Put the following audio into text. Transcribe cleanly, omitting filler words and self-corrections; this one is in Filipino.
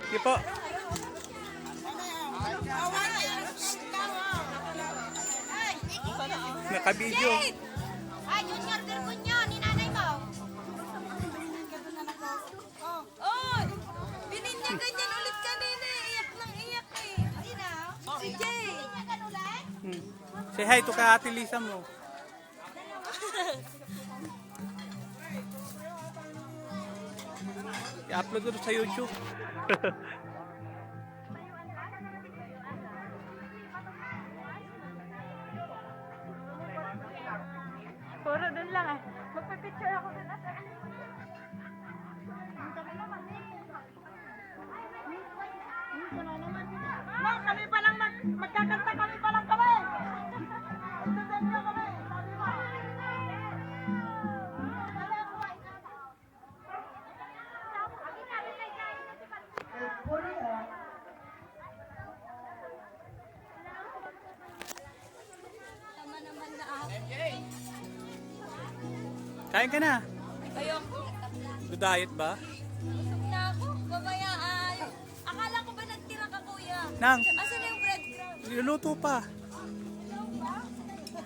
Sige po. Naka-video. Ay, yun nga, ko niya, ni nanay mo. Oh, bininyagan yan ulit kanina eh. Iyak ng iyak eh. Si Jay. Bininyagan ulit? Say hi to kay Ate Lisa mo. I-upload ko to sa YouTube. Puro dun lang eh. Magpipicture ako dun ate. Ma'am, kami pa lang magkakanta kami pa lang kami. Magsasan niyo kami. Sabi mo. Tama naman na ako. Kain ka na. Ayoko. Do-diet ba? Busog na ako. Babayaan. Akala ko ba nagtira ka, kuya? Nang, Asan na yung breadcrumbs? niluluto pa.